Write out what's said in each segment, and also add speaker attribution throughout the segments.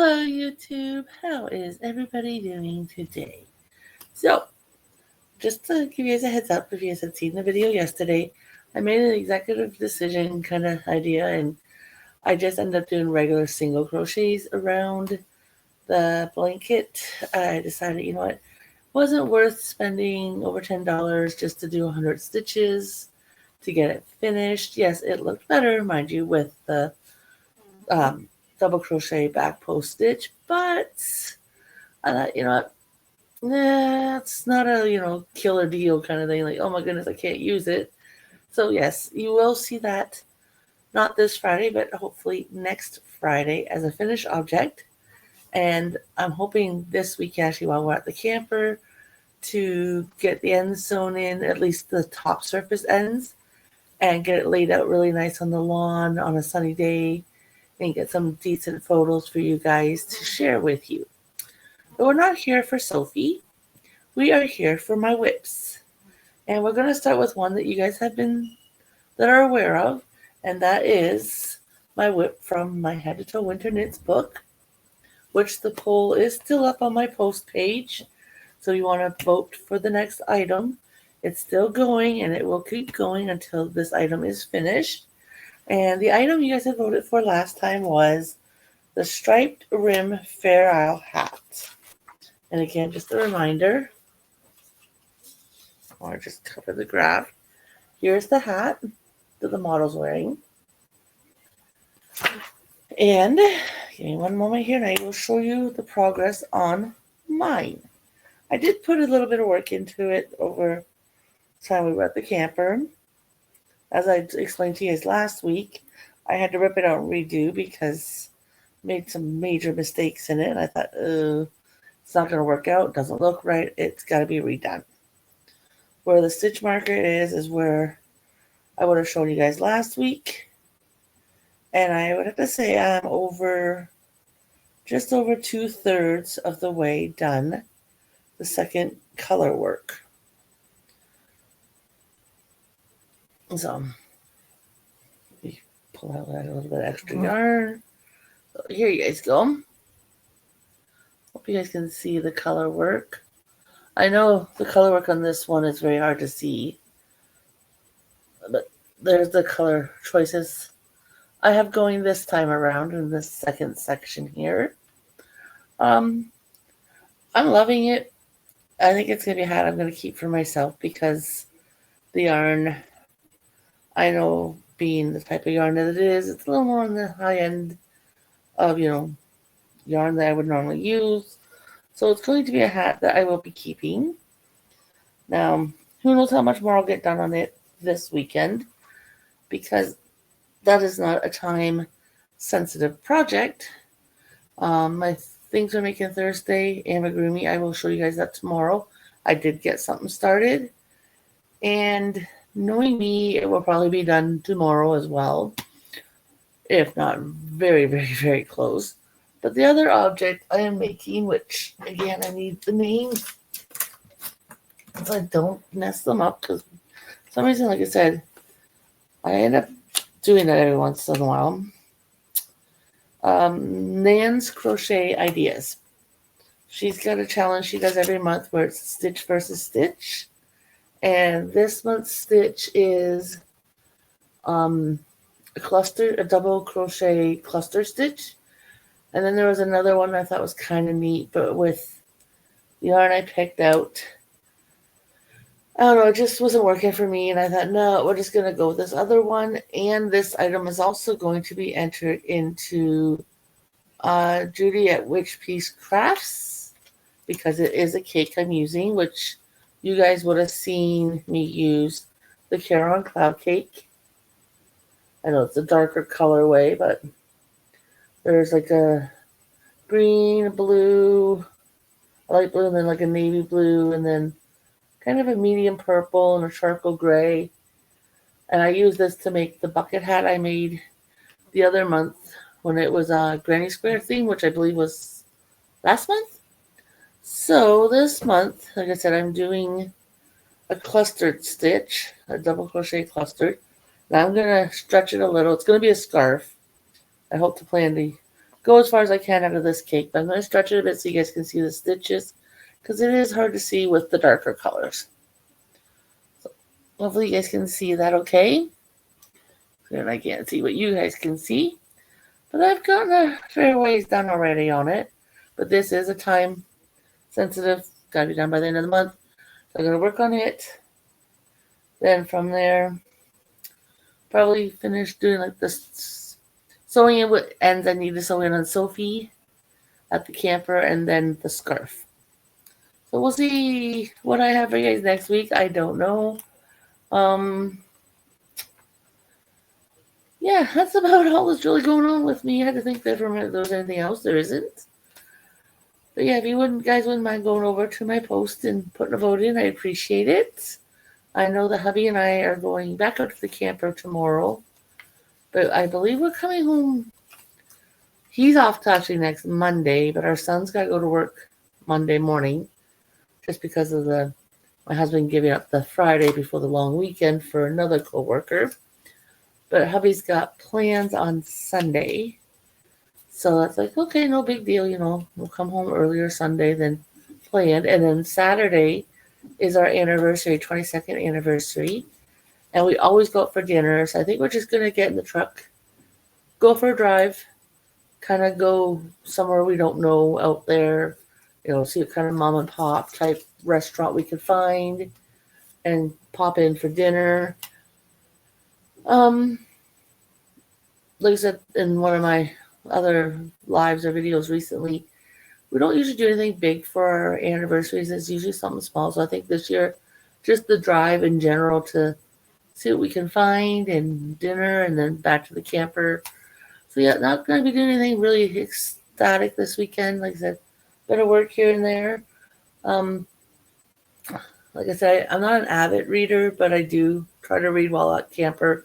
Speaker 1: Hello YouTube, how is everybody doing today? So, just to give you guys a heads up, if you guys had seen the video yesterday, I made an executive decision kind of idea, and I just ended up doing regular single crochets around the blanket. I decided, you know what, wasn't worth spending over $10 just to do 100 stitches to get it finished. Yes, it looked better, mind you, with the double crochet back post stitch, but I thought, you know what, nah, it's not a killer deal kind of thing. Like, oh my goodness, I can't use it. So yes, you will see that not this Friday, but hopefully next Friday as a finished object. And I'm hoping this week, actually, while we're at the camper, to get the ends sewn in, at least the top surface ends, and get it laid out really nice on the lawn on a sunny day, and get some decent photos for you guys to share with you. But we're not here for Sophie. We are here for my WIPs. And we're going to start with one that you guys that are aware of, and that is my WIP from my Head to Toe Winter Knits book, which the poll is still up on my post page. So you want to vote for the next item. It's still going, and it will keep going until this item is finished. And the item you guys had voted for last time was the striped rim Fair Isle hat. And again, just a reminder, or just cover the graph. Here's the hat that the model's wearing. And give me one moment here, and I will show you the progress on mine. I did put a little bit of work into it over the time we were at the camper. As I explained to you guys last week, I had to rip it out and redo because I made some major mistakes in it. And I thought, it's not going to work out. It doesn't look right. It's got to be redone. Where the stitch marker is where I would have shown you guys last week. And I would have to say I'm just over 2/3 of the way done the second color work. So, let me pull out that little bit extra yarn. So here you guys go. Hope you guys can see the color work. I know the color work on this one is very hard to see, but there's the color choices I have going this time around in this second section here. I'm loving it. I think it's going to be a hat I'm going to keep for myself because the yarn, I know being the type of yarn that it is, it's a little more on the high end of, yarn that I would normally use. So it's going to be a hat that I will be keeping. Now, who knows how much more I'll get done on it this weekend, because that is not a time-sensitive project. My things are making Thursday, amigurumi. I will show you guys that tomorrow. I did get something started, and knowing me, it will probably be done tomorrow as well, if not very, very, very close. But the other object I am making, which, again, I need the names so I don't mess them up, because for some reason, like I said, I end up doing that every once in a while. Nan's Crochet Ideas. She's got a challenge she does every month where it's stitch versus stitch. And this month's stitch is a double crochet cluster stitch. And then there was another one I thought was kind of neat, but with the yarn I picked out, I don't know, it just wasn't working for me. And I thought, no, we're just going to go with this other one. And this item is also going to be entered into Judy at Witch Piece Crafts, because it is a cake I'm using, which you guys would have seen me use the Caron Cloud Cake. I know it's a darker colorway, but there's like a green, blue, a light blue, and then like a navy blue, and then kind of a medium purple and a charcoal gray. And I use this to make the bucket hat I made the other month when it was a Granny Square theme, which I believe was last month. So this month, like I said, I'm doing a clustered stitch, a double crochet clustered. Now I'm going to stretch it a little. It's going to be a scarf. I hope to plan to go as far as I can out of this cake. But I'm going to stretch it a bit so you guys can see the stitches, because it is hard to see with the darker colors. So hopefully you guys can see that okay. And I can't see what you guys can see. But I've gotten a fair ways done already on it. But this is a time sensitive. Got to be done by the end of the month. So I'm going to work on it. Then from there, probably finish doing like this sewing in what ends I need to sew in on Sophie at the camper, and then the scarf. So we'll see what I have for you guys next week. I don't know. Yeah, that's about all that's really going on with me. I had to think that for a minute there was anything else. There isn't. But yeah, if you guys wouldn't mind going over to my post and putting a vote in, I appreciate it. I know the hubby and I are going back up to the camper tomorrow, but I believe we're coming home. He's off to actually next Monday, but our son's got to go to work Monday morning just because of my husband giving up the Friday before the long weekend for another co-worker. But hubby's got plans on Sunday. So that's like, okay, no big deal, We'll come home earlier Sunday than planned. And then Saturday is our anniversary, 22nd anniversary. And we always go out for dinner. So I think we're just going to get in the truck, go for a drive, kind of go somewhere we don't know out there, see what kind of mom and pop type restaurant we can find and pop in for dinner. Like I said in one of my other lives or videos recently, we don't usually do anything big for our anniversaries. It's usually something small. So I think this year, just the drive in general to see what we can find and dinner and then back to the camper. So yeah, not going to be doing anything really ecstatic this weekend. Like I said, better work here and there. Like I said, I'm not an avid reader, but I do try to read while at camper.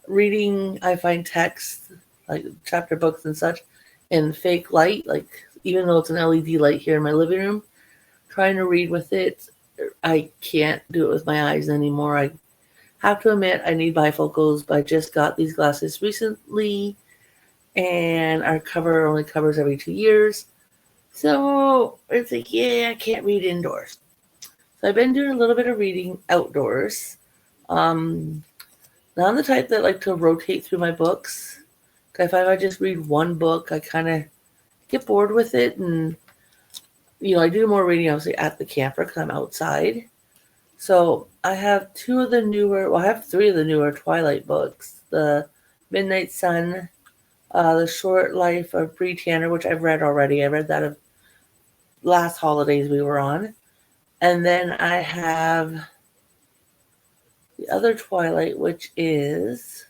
Speaker 1: Reading, I find text, like chapter books and such, in fake light, like even though it's an LED light here in my living room, trying to read with it, I can't do it with my eyes anymore. I have to admit I need bifocals, but I just got these glasses recently, and our cover only covers every 2 years. So it's like, yeah, I can't read indoors. So I've been doing a little bit of reading outdoors. Now I'm the type that like to rotate through my books. If I just read one book, I kind of get bored with it. And, I do more reading obviously at the camper because I'm outside. So I have I have 3 of the newer Twilight books. The Midnight Sun, The Short Life of Bree Tanner, which I've read already. I read that of last holidays we were on. And then I have the other Twilight, which is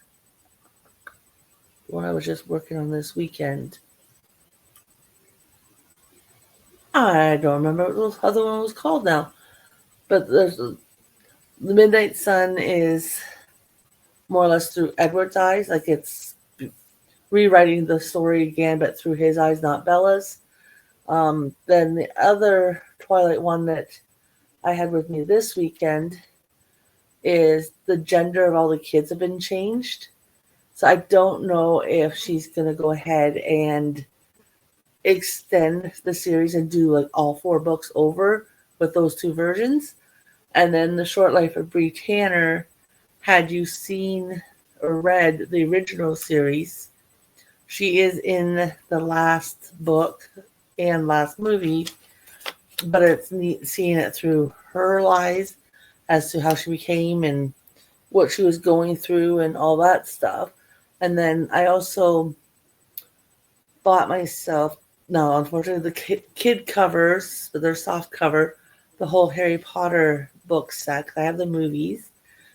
Speaker 1: the one I was just working on this weekend. I don't remember what the other one was called now. But the Midnight Sun is more or less through Edward's eyes. Like it's rewriting the story again, but through his eyes, not Bella's. Then the other Twilight one that I had with me this weekend is the gender of all the kids have been changed. So I don't know if she's going to go ahead and extend the series and do like all 4 books over with those 2 versions. And then The Short Life of Bree Tanner, had you seen or read the original series, she is in the last book and last movie, but it's neat seeing it through her eyes as to how she became and what she was going through and all that stuff. And then I also bought myself, no, unfortunately, the kid covers, but they're soft cover, the whole Harry Potter book set. I have the movies,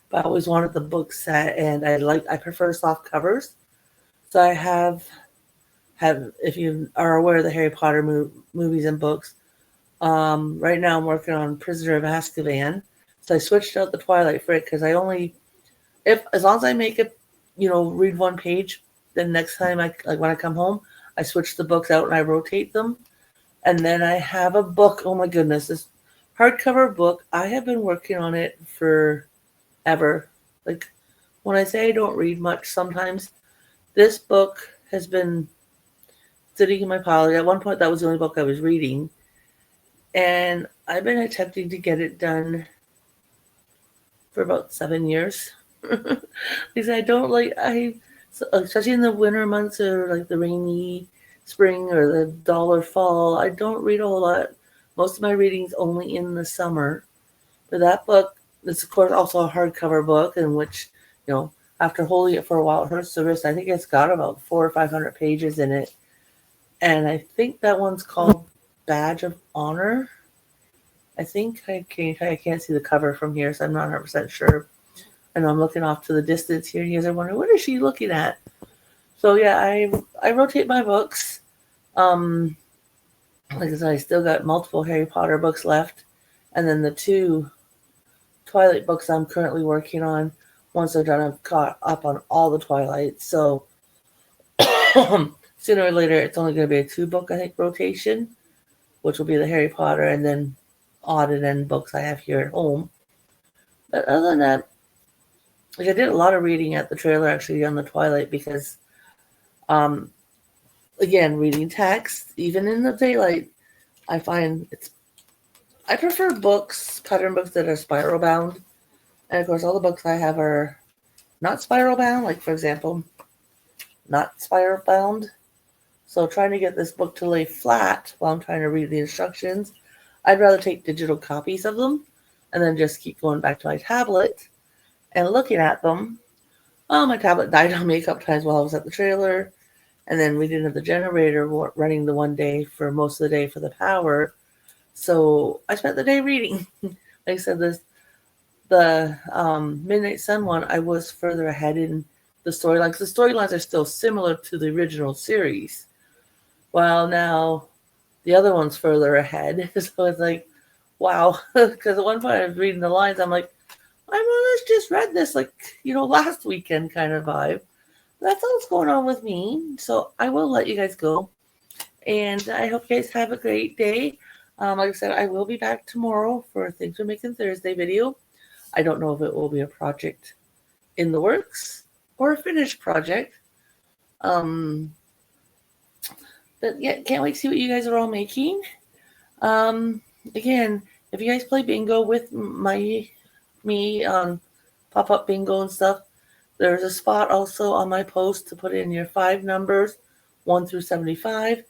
Speaker 1: but I always wanted the book set, and I prefer soft covers. So I have, if you are aware of the Harry Potter movies and books, right now I'm working on Prisoner of Azkaban. So I switched out the Twilight for it because as long as I make it, read one page, then next time when I come home, I switch the books out and I rotate them. And then I have a book. Oh my goodness, this hardcover book. I have been working on it forever. Like when I say I don't read much sometimes, this book has been sitting in my pile. At one point, that was the only book I was reading. And I've been attempting to get it done for about 7 years. Because I don't like, especially in the winter months or like the rainy spring or the duller fall, I don't read a whole lot. Most of my reading's only in the summer. But that book is, of course, also a hardcover book in which, after holding it for a while, it hurts the wrist. I think it's got about 400 or 500 pages in it. And I think that one's called Badge of Honor. I think I can't see the cover from here, so I'm not 100% sure. And I'm looking off to the distance here, and you guys are wondering, what is she looking at? So yeah, I rotate my books. Like I said, I still got multiple Harry Potter books left, and then the 2 Twilight books I'm currently working on. Once they're done, I've caught up on all the Twilight. So sooner or later, it's only going to be a 2-book, I think, rotation, which will be the Harry Potter and then odd and end books I have here at home. But other than that, like I did a lot of reading at the trailer actually on the Twilight because, again, reading text, even in the daylight, I find I prefer books, pattern books that are spiral bound. And of course, all the books I have are not spiral bound, like for example, not spiral bound. So trying to get this book to lay flat while I'm trying to read the instructions, I'd rather take digital copies of them and then just keep going back to my tablet and looking at them. Oh, my tablet died on me a couple times while I was at the trailer. And then we didn't have the generator running the one day for most of the day for the power. So I spent the day reading. Like I said, the Midnight Sun one, I was further ahead in the storylines. The storylines are still similar to the original series. While now the other one's further ahead. So it's like, wow. Because at one point I was reading the lines, I'm like, I more or less just read this last weekend kind of vibe. That's all that's going on with me. So I will let you guys go. And I hope you guys have a great day. Like I said, I will be back tomorrow for Things We're Making Thursday video. I don't know if it will be a project in the works or a finished project. But yeah, can't wait to see what you guys are all making. Again, if you guys play bingo with me on pop-up bingo and stuff, there's a spot also on my post to put in your 5 numbers, 1 through 75.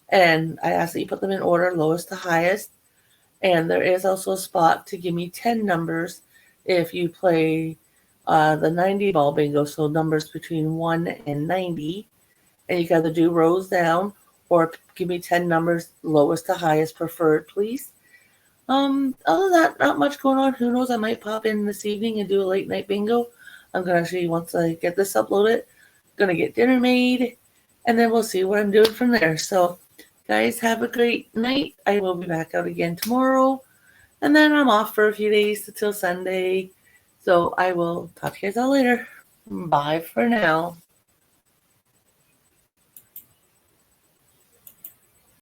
Speaker 1: And I ask that you put them in order, lowest to highest. And there is also a spot to give me 10 numbers if you play the 90 ball bingo, so numbers between 1 and 90. And you got to do rows down or give me 10 numbers, lowest to highest preferred, please. Other than that, not much going on. Who knows, I might pop in this evening and do a late night bingo. I'm going to actually, once I get this uploaded, going to get dinner made, and then we'll see what I'm doing from there. So, guys, have a great night. I will be back out again tomorrow, and then I'm off for a few days until Sunday. So I will talk to you guys all later. Bye for now.